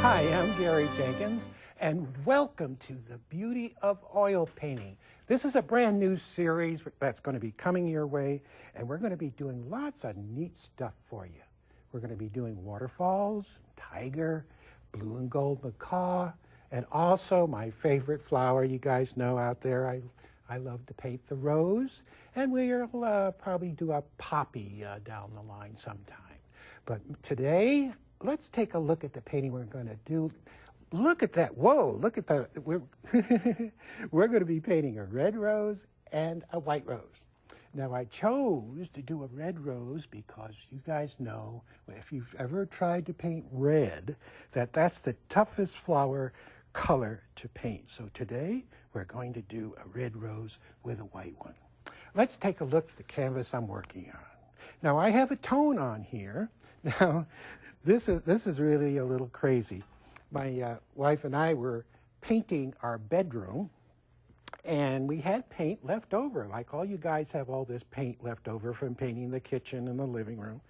Hi, I'm Garry Jenkins, and welcome to the Beauty of Oil Painting. This is a brand new series that's going to be coming your way, and we're going to be doing lots of neat stuff for you. We're going to be doing waterfalls, tiger, blue and gold macaw, and also my favorite flower you guys know out there. I love to paint the rose, and we'll probably do a poppy down the line sometime. But today, let's take a look at the painting we're going to do. Look at that. Whoa, look at that. We're going to be painting a red rose and a white rose. Now, I chose to do a red rose because you guys know, if you've ever tried to paint red, that's the toughest flower color to paint. So today, we're going to do a red rose with a white one. Let's take a look at the canvas I'm working on. Now, I have a tone on here. Now, this is really a little crazy. My wife and I were painting our bedroom, and we had paint left over. Like all you guys have all this paint left over from painting the kitchen and the living room.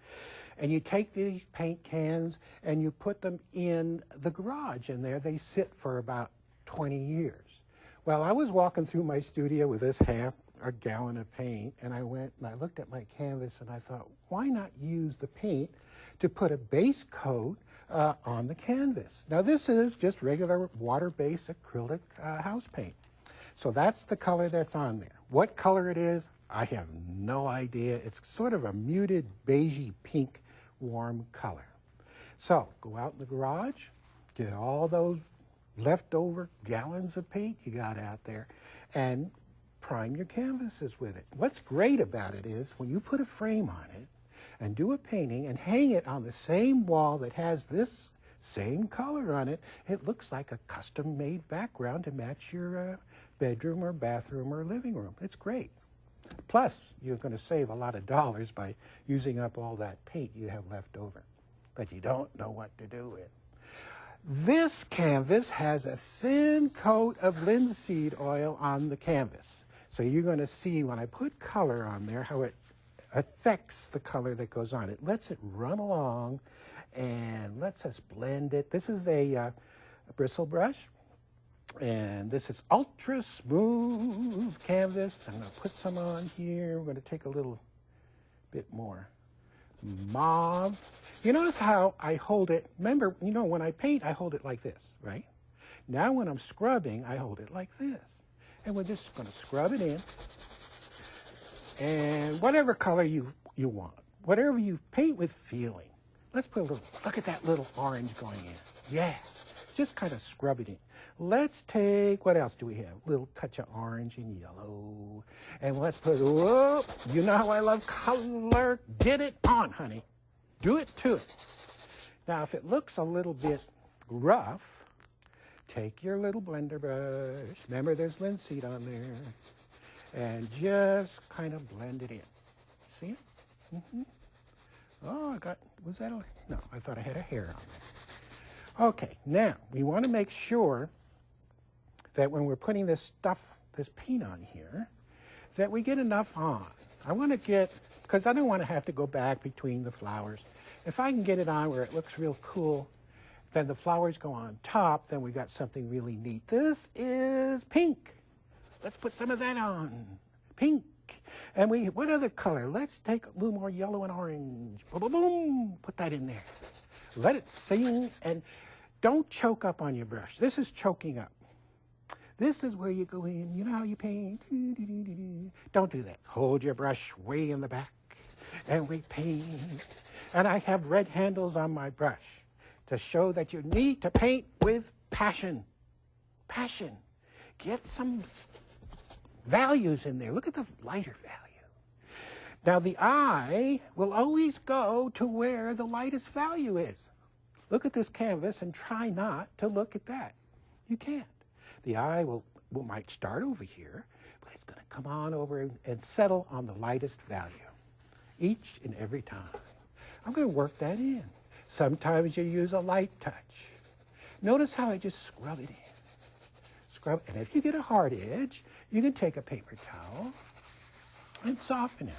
And you take these paint cans and you put them in the garage, and there they sit for about 20 years. Well, I was walking through my studio with this half a gallon of paint, and I went and I looked at my canvas and I thought, why not use the paint to put a base coat on the canvas? Now, this is just regular water-based acrylic house paint. So that's the color that's on there. What color it is, I have no idea. It's sort of a muted beigey pink warm color. So go out in the garage, get all those leftover gallons of paint you got out there, and prime your canvases with it. What's great about it is when you put a frame on it and do a painting and hang it on the same wall that has this same color on it, it looks like a custom-made background to match your bedroom or bathroom or living room. It's great. Plus, you're going to save a lot of dollars by using up all that paint you have left over that you don't know what to do with. This canvas has a thin coat of linseed oil on the canvas. So you're going to see when I put color on there how it affects the color that goes on. It lets it run along and lets us blend it. This is a bristle brush, and this is ultra smooth canvas. I'm going to put some on here. We're going to take a little bit more mauve. You notice how I hold it. Remember, you know, when I paint, I hold it like this, right? Now when I'm scrubbing, I hold it like this. And we're just going to scrub it in. And whatever color you want, whatever you paint with feeling. Let's put a little, look at that little orange going in. Yeah, just kind of scrub it in. Let's take, what else do we have? A little touch of orange and yellow. And let's put, whoop, you know how I love color. Get it on, honey. Do it to it. Now, if it looks a little bit rough, take your little blender brush. Remember, there's linseed on there. And just kind of blend it in. See it? Mm-hmm. Oh, was that no, I thought I had a hair on there. Okay, now, we want to make sure that when we're putting this paint on here, that we get enough on. I want to get, because I don't want to have to go back between the flowers. If I can get it on where it looks real cool, then the flowers go on top, then we got something really neat. This is pink. Let's put some of that on. Pink. And what other color? Let's take a little more yellow and orange. Boom, boom, boom. Put that in there. Let it sing, and don't choke up on your brush. This is choking up. This is where you go in. You know how you paint. Don't do that. Hold your brush way in the back, and we paint. And I have red handles on my brush to show that you need to paint with passion. Passion. Get some values in there. Look at the lighter value. Now the eye will always go to where the lightest value is. Look at this canvas and try not to look at that. You can't. The eye might start over here, but it's going to come on over and settle on the lightest value each and every time. I'm going to work that in. Sometimes you use a light touch. Notice how I just scrub it in. Scrub, and if you get a hard edge, you can take a paper towel and soften it.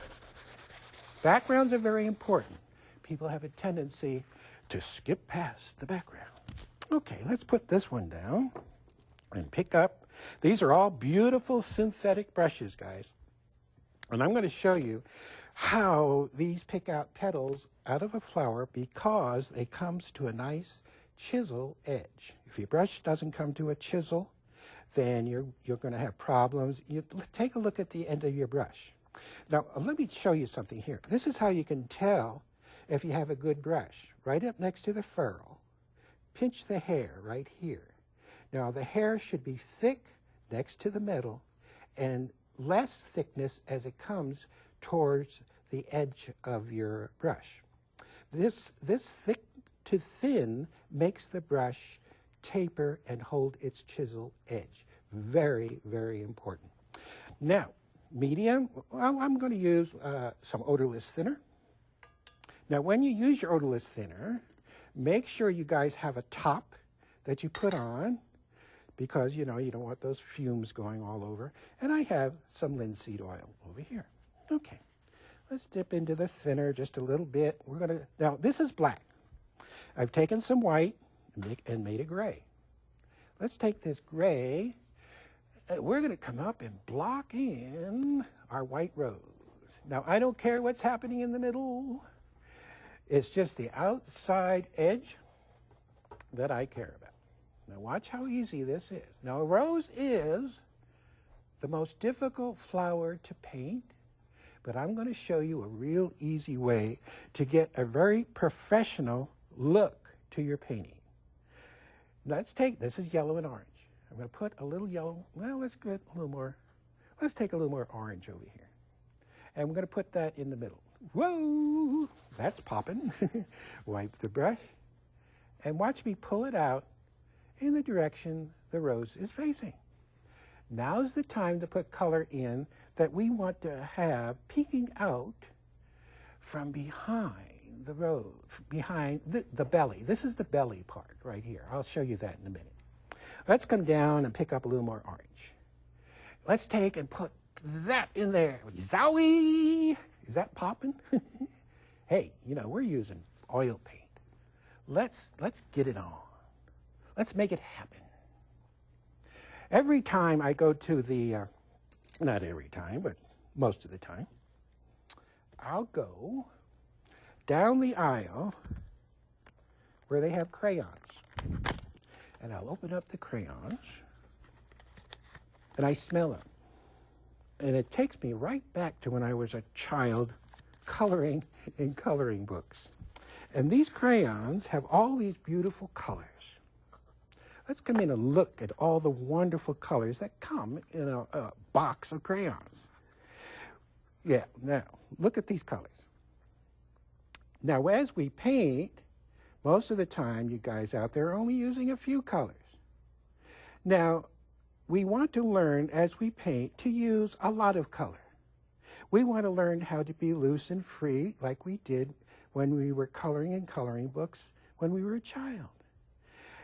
Backgrounds are very important. People have a tendency to skip past the background. Okay, let's put this one down and pick up. These are all beautiful synthetic brushes, guys. And I'm going to show you how these pick out petals out of a flower because it comes to a nice chisel edge. If your brush doesn't come to a chisel, then you're going to have problems. You take a look at the end of your brush. Now, let me show you something here. This is how you can tell if you have a good brush. Right up next to the ferrule, pinch the hair right here. Now, the hair should be thick next to the middle and less thickness as it comes towards the edge of your brush. This thick to thin makes the brush taper and hold its chisel edge. Very, very important. Now, medium, well, I'm going to use some odorless thinner. Now, when you use your odorless thinner, make sure you guys have a top that you put on because, you don't want those fumes going all over. And I have some linseed oil over here. Okay, let's dip into the thinner just a little bit. Now, this is black. I've taken some white and made a gray. Let's take this gray. We're going to come up and block in our white rose. Now, I don't care what's happening in the middle. It's just the outside edge that I care about. Now, watch how easy this is. Now, a rose is the most difficult flower to paint, but I'm going to show you a real easy way to get a very professional look to your painting. Let's take, this is yellow and orange. I'm going to put a little yellow, well, let's get a little more, let's take a little more orange over here. And we're going to put that in the middle. Whoa, that's popping. Wipe the brush and watch me pull it out in the direction the rose is facing. Now's the time to put color in that we want to have peeking out from behind the rose, behind the belly. This is the belly part right here. I'll show you that in a minute. Let's come down and pick up a little more orange. Let's take and put that in there. Zowie! Is that popping? Hey, we're using oil paint. Let's get it on. Let's make it happen. Every time I go to the, not every time, but most of the time, I'll go down the aisle where they have crayons. And I'll open up the crayons, and I smell them. And it takes me right back to when I was a child coloring in coloring books. And these crayons have all these beautiful colors. Let's come in and look at all the wonderful colors that come in a box of crayons. Yeah, now, look at these colors. Now, as we paint, most of the time, you guys out there are only using a few colors. Now, we want to learn as we paint to use a lot of color. We want to learn how to be loose and free like we did when we were coloring in coloring books when we were a child.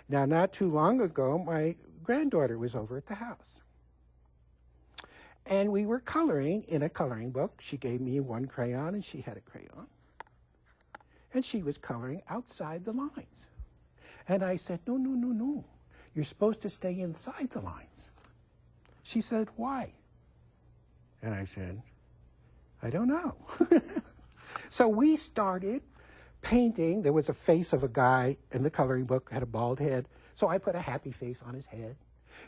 Now, not too long ago, my granddaughter was over at the house. And we were coloring in a coloring book. She gave me one crayon and she had a crayon. And she was coloring outside the lines. And I said, no, no, no, no. You're supposed to stay inside the lines. She said, why? And I said, I don't know. So we started painting. There was a face of a guy in the coloring book, had a bald head. So I put a happy face on his head.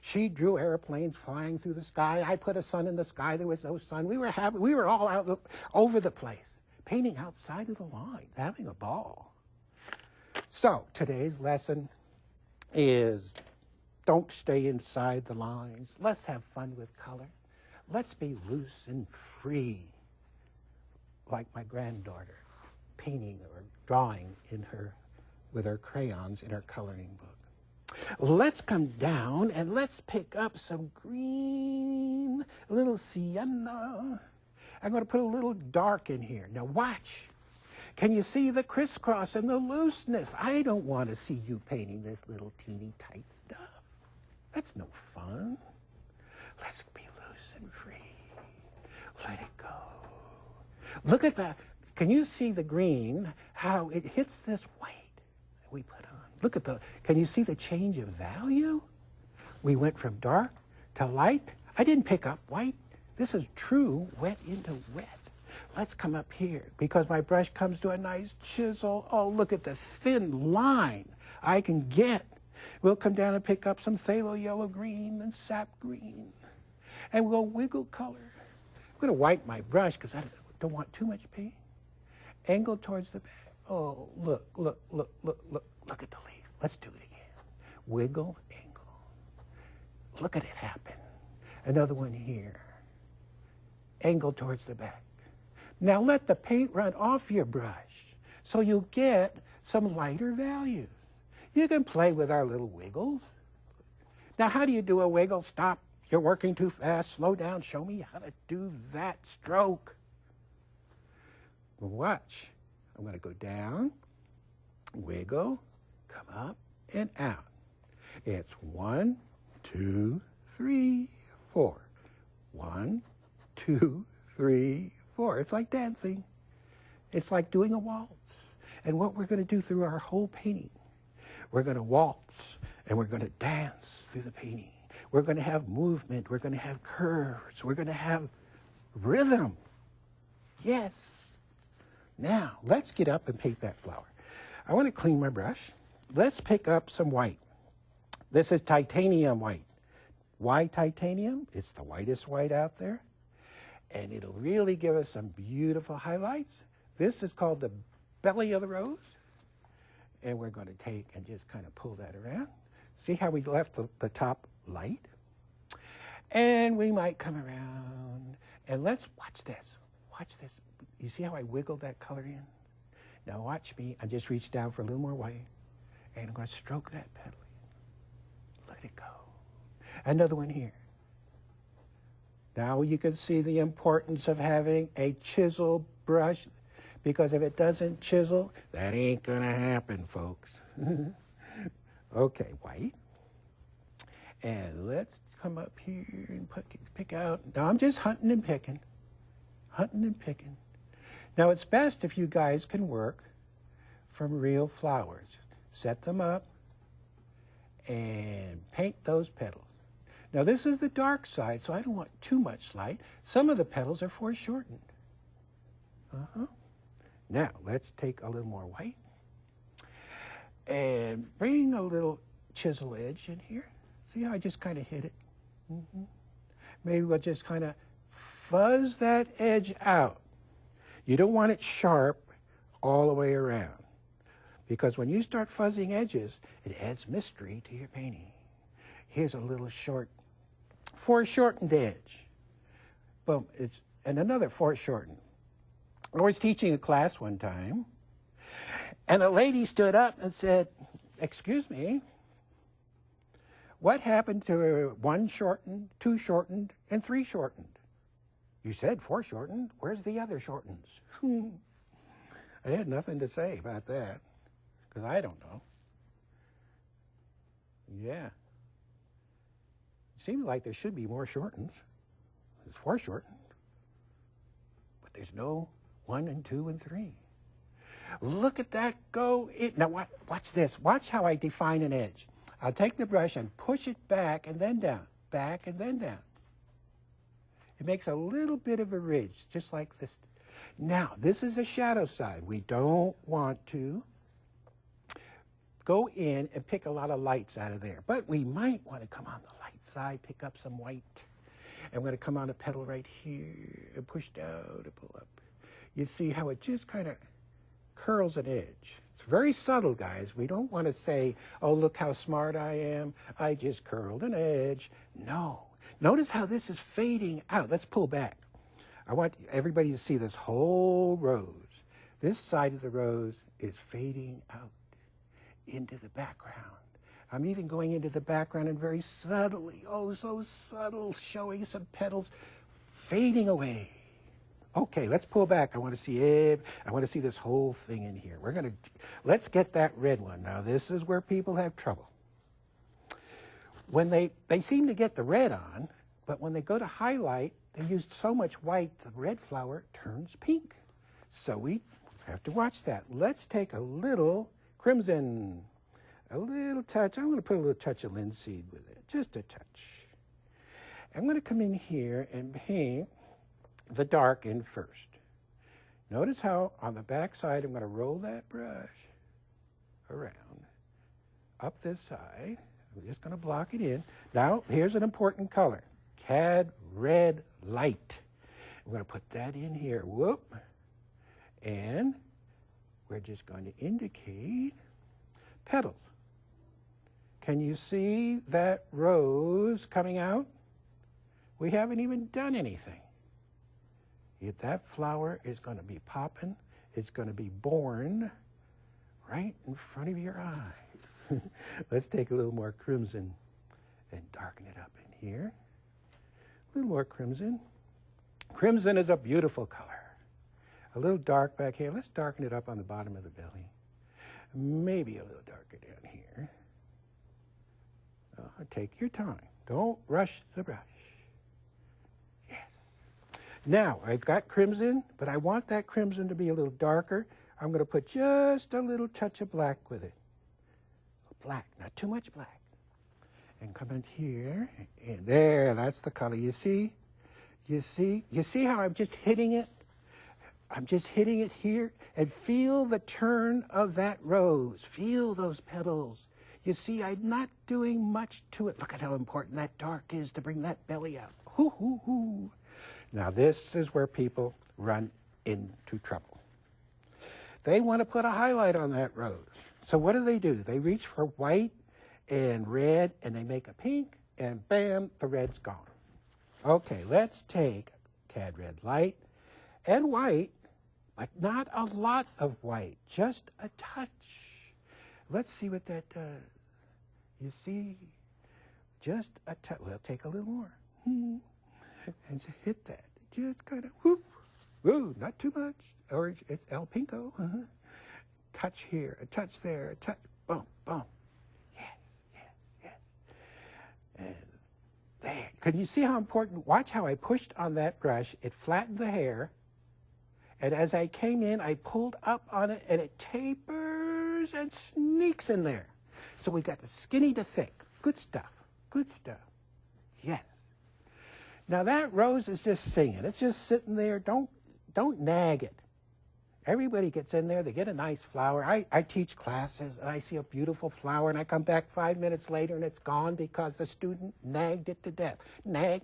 She drew airplanes flying through the sky. I put a sun in the sky. There was no sun. We were happy. We were all out over the place, painting outside of the lines, having a ball. So today's lesson is don't stay inside the lines. Let's have fun with color. Let's be loose and free, like my granddaughter, painting or drawing in her with our crayons in our coloring book. Let's come down and let's pick up some green, a little sienna. I'm going to put a little dark in here. Now watch. Can you see the crisscross and the looseness? I don't want to see you painting this little teeny tight stuff. That's no fun. Let's be loose and free. Let it go. Look at that. Can you see the green, how it hits this white that we put on? Look at can you see the change of value? We went from dark to light. I didn't pick up white. This is true wet into wet. Let's come up here because my brush comes to a nice chisel. Oh, look at the thin line I can get. We'll come down and pick up some phthalo yellow green and sap green. And we'll wiggle color. I'm going to wipe my brush because I don't want too much paint. Angle towards the back. Oh, look at the leaf. Let's do it again. Wiggle, angle. Look at it happen. Another one here. Angle towards the back. Now let the paint run off your brush so you'll get some lighter values. You can play with our little wiggles. Now how do you do a wiggle? Stop. You're working too fast. Slow down. Show me how to do that stroke. Watch. I'm going to go down, wiggle, come up and out. It's 1, 2, 3, 4. 1, 2, 3, 4. It's like dancing. It's like doing a waltz. And what we're going to do through our whole painting, we're going to waltz and we're going to dance through the painting. We're going to have movement. We're going to have curves. We're going to have rhythm. Yes. Now, let's get up and paint that flower. I want to clean my brush. Let's pick up some white. This is titanium white. Why titanium? It's the whitest white out there. And it'll really give us some beautiful highlights. This is called the belly of the rose. And we're going to take and just kind of pull that around. See how we left the top light? And we might come around and let's watch this. Watch this. You see how I wiggled that color in? Now watch me. I just reached down for a little more white. And I'm going to stroke that petal in. Let it go. Another one here. Now you can see the importance of having a chisel brush, because if it doesn't chisel, that ain't going to happen, folks. Okay, white. And let's come up here and pick out. Now I'm just hunting and picking. Hunting and picking. Now it's best if you guys can work from real flowers. Set them up and paint those petals. Now this is the dark side, so I don't want too much light. Some of the petals are foreshortened. Now let's take a little more white and bring a little chisel edge in here. See how I just kind of hit it? Maybe we'll just kind of fuzz that edge out. You don't want it sharp all the way around, because when you start fuzzing edges, it adds mystery to your painting. Here's a little short, foreshortened edge. Boom, and another foreshortened. I was teaching a class one time, and a lady stood up and said, "Excuse me, what happened to 1 shortened, 2 shortened, and 3 shortened? You said 4 shortened. Where's the other shortens?" I had nothing to say about that, because I don't know. Yeah. It seems like there should be more shortens. There's 4 shortened. But there's no 1 and 2 and 3. Look at that go. Now watch this. Watch how I define an edge. I'll take the brush and push it back and then down. Back and then down. It makes a little bit of a ridge, just like this. Now, this is the shadow side. We don't want to go in and pick a lot of lights out of there. But we might want to come on the light side, pick up some white. And we're going to come on a petal right here and push down and pull up. You see how it just kind of curls an edge. It's very subtle, guys. We don't want to say, "Oh, look how smart I am. I just curled an edge." No. Notice how this is fading out. Let's pull back. I want everybody to see this whole rose. This side of the rose is fading out. into the background. I'm even going into the background and very subtly, oh, so subtle, showing some petals fading away. Okay, let's pull back. I want to see this whole thing in here. Let's get that red one. Now, this is where people have trouble. When they seem to get the red on, but when they go to highlight, they used so much white, the red flower turns pink. So we have to watch that. Let's take a little crimson, a little touch. I'm going to put a little touch of linseed with it, just a touch. I'm going to come in here and paint the dark in first. Notice how on the back side, I'm going to roll that brush around up this side. I'm just going to block it in. Now, here's an important color, Cad Red Light. I'm going to put that in here. Whoop. And we're just going to indicate petals. Can you see that rose coming out? We haven't even done anything. Yet that flower is going to be popping. It's going to be born right in front of your eyes. Let's take a little more crimson and darken it up in here. A little more crimson. Crimson is a beautiful color. A little dark back here. Let's darken it up on the bottom of the belly. Maybe a little darker down here. Take your time. Don't rush the brush. Yes. Now, I've got crimson, but I want that crimson to be a little darker. I'm going to put just a little touch of black with it. Black, not too much black. And come in here, and there, that's the color. You see? You see how I'm just hitting it? I'm just hitting it here, and feel the turn of that rose. Feel those petals. You see, I'm not doing much to it. Look at how important that dark is to bring that belly out. Hoo, hoo, hoo. Now, this is where people run into trouble. They want to put a highlight on that rose. So what do? They reach for white and red, and they make a pink, and bam, the red's gone. Okay, let's take Cad Red Light and white, but not a lot of white, just a touch. Let's see what that does. You see, just a touch. We'll take a little more. And hit that. Just kind of whoop. Whoa, not too much. Or it's El Pinko. Touch here, a touch there, a touch. Boom, boom. Yes. And there. Can you see how important? Watch how I pushed on that brush. It flattened the hair. And as I came in, I pulled up on it, and it tapers and sneaks in there. So we got the skinny to thick. Good stuff. Good stuff. Yes. Now that rose is just singing. It's just sitting there. Don't nag it. Everybody gets in there. They get a nice flower. I teach classes, and I see a beautiful flower, and I come back 5 minutes later, and it's gone because the student nagged it to death. Nag.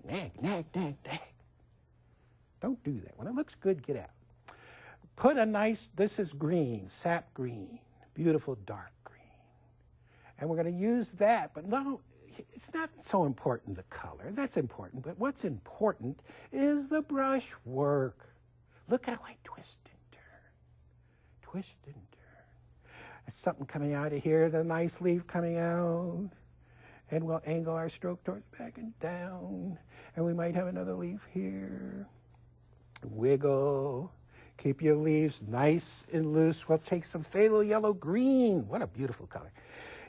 Don't do that. When it looks good, get out. Put a nice, this is green, sap green, beautiful dark green. And we're going to use that, but no, it's not so important, the color. That's important, but what's important is the brush work. Look how I twist and turn. Twist and turn. There's something coming out of here, the nice leaf coming out. And we'll angle our stroke towards back and down. And we might have another leaf here. Wiggle. Keep your leaves nice and loose. We'll take some phthalo yellow green. What a beautiful color.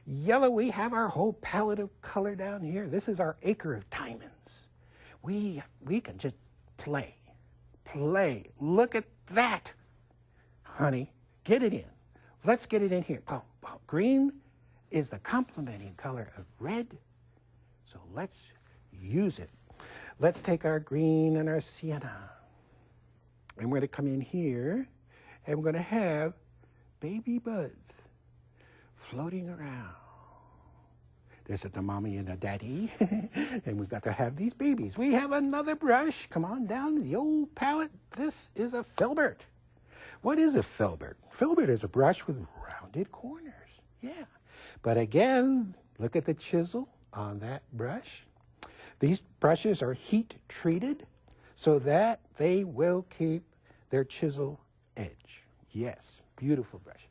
Yellow, we have our whole palette of color down here. This is our acre of diamonds. We can just play. Look at that, honey. Get it in. Let's get it in here. Boom, boom. Green is the complementing color of red, so let's use it. Let's take our green and our sienna. And we're going to come in here, and we're going to have baby buds floating around. There's a mommy and a daddy, and we've got to have these babies. We have another brush. Come on down to the old palette. This is a Filbert. What is a Filbert? Filbert is a brush with rounded corners. Yeah. But again, look at the chisel on that brush. These brushes are heat treated so that they will keep their chisel edge. Yes, beautiful brushes.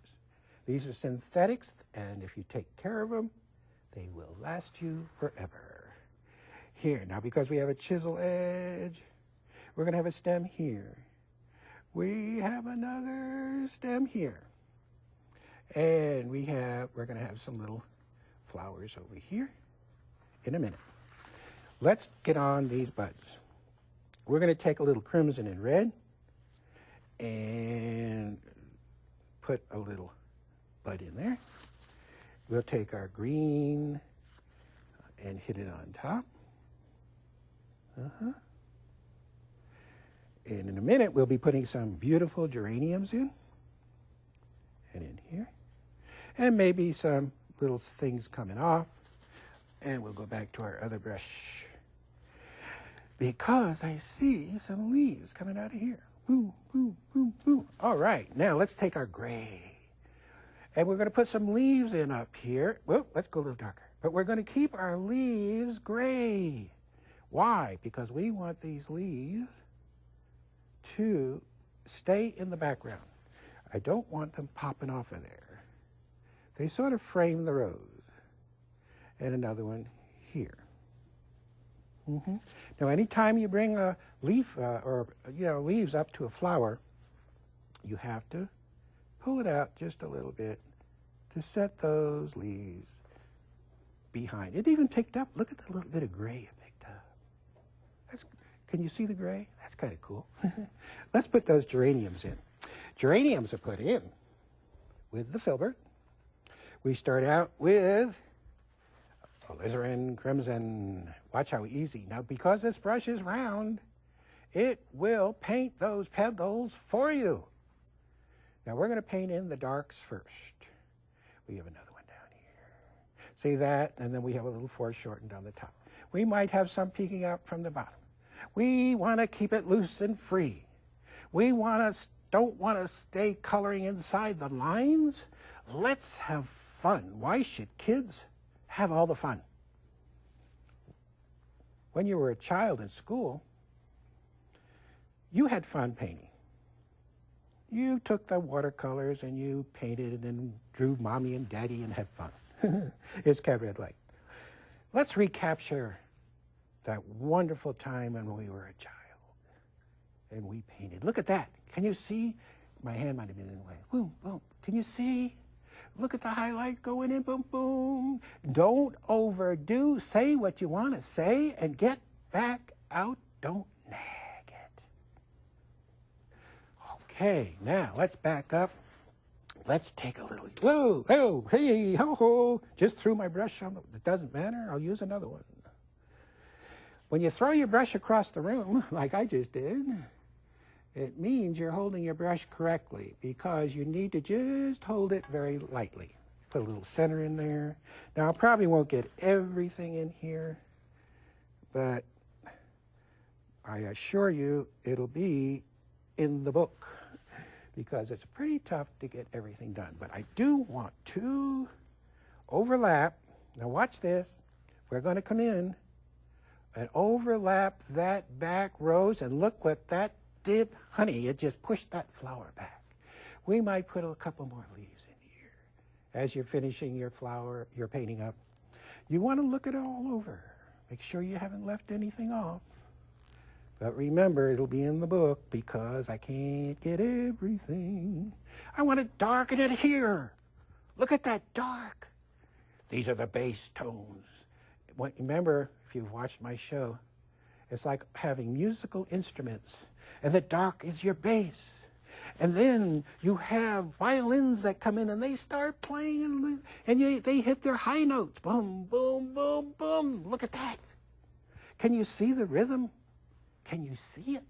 These are synthetics, and if you take care of them, they will last you forever. Here, now because we have a chisel edge, we're going to have a stem here. We have another stem here. And we're going to have some little flowers over here in a minute. Let's get on these buds. We're going to take a little crimson and red and put a little bud in there. We'll take our green and hit it on top. And in a minute, we'll be putting some beautiful geraniums in. And in here. And maybe some little things coming off. And we'll go back to our other brush. Because I see some leaves coming out of here. Boom, boom, boom, boom. All right, now let's take our gray. And we're going to put some leaves in up here. Well, let's go a little darker. But we're going to keep our leaves gray. Why? Because we want these leaves to stay in the background. I don't want them popping off of there. They sort of frame the rose. And another one here. Now, anytime you bring a leaf leaves up to a flower, you have to pull it out just a little bit to set those leaves behind. It even picked up. Look at the little bit of gray it picked up. Can you see the gray? That's kind of cool. Let's put those geraniums in. Geraniums are put in with the Filbert. We start out with alizarin crimson. Watch how easy. Now, because this brush is round, it will paint those petals for you. Now, we're going to paint in the darks first. We have another one down here. See that? And then we have a little foreshortened on the top. We might have some peeking out from the bottom. We want to keep it loose and free. We don't want to stay coloring inside the lines. Let's have fun. Why should kids have all the fun? When you were a child in school, you had fun painting. You took the watercolors and you painted and then drew mommy and daddy and had fun. It's cabaret light. Let's recapture that wonderful time when we were a child and we painted. Look at that. Can you see? My hand might have been in the way. Boom, boom. Can you see? Look at the highlights going in, boom, boom. Don't overdo. Say what you want to say and get back out. Don't nag it. Okay, now let's back up. Let's take a little, whoa, oh, hey, ho, ho. Just threw my brush on, it doesn't matter. I'll use another one. When you throw your brush across the room, like I just did, it means you're holding your brush correctly because you need to just hold it very lightly. Put a little center in there. Now, I probably won't get everything in here, but I assure you it'll be in the book because it's pretty tough to get everything done. But I do want to overlap. Now, watch this. We're going to come in and overlap that back rose, and look what that did, honey. It just pushed that flower back. We might put a couple more leaves in here as you're finishing your flower, your painting up. You want to look it all over. Make sure you haven't left anything off. But remember, it'll be in the book because I can't get everything. I want to darken it here. Look at that dark. These are the base tones. Remember, if you've watched my show, it's like having musical instruments, and the dark is your bass. And then you have violins that come in and they start playing, and they hit their high notes. Boom, boom, boom, boom. Look at that. Can you see the rhythm? Can you see it?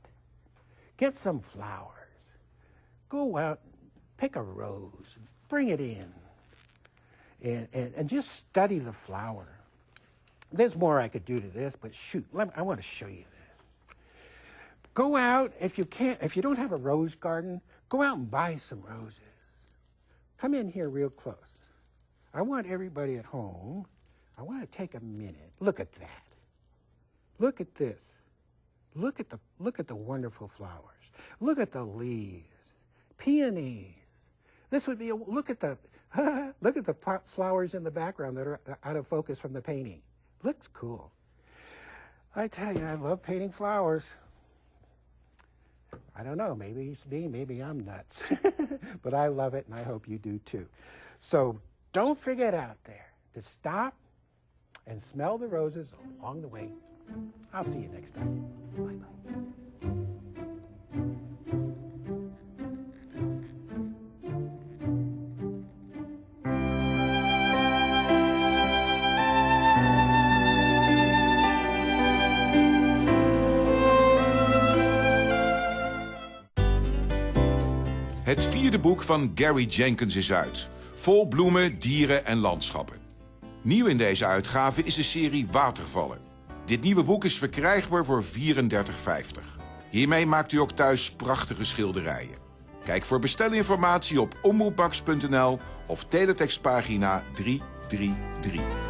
Get some flowers. Go out, pick a rose, bring it in, and just study the flower. There's more I could do to this, but shoot, I want to show you this. Go out, if you don't have a rose garden, go out and buy some roses. Come in here real close. I want everybody at home, I want to take a minute. Look at that. Look at this. Look at the wonderful flowers. Look at the leaves. Peonies. This would be look at the flowers in the background that are out of focus from the painting. Looks cool. I tell you, I love painting flowers. I don't know, maybe it's me, maybe I'm nuts. But I love it, and I hope you do too. So don't forget out there to stop and smell the roses along the way. I'll see you next time. Bye-bye. Het vierde boek van Garry Jenkins is uit. Vol bloemen, dieren en landschappen. Nieuw in deze uitgave is de serie Watervallen. Dit nieuwe boek is verkrijgbaar voor $34,50. Hiermee maakt u ook thuis prachtige schilderijen. Kijk voor bestelinformatie op omroepmax.nl of teletextpagina 333.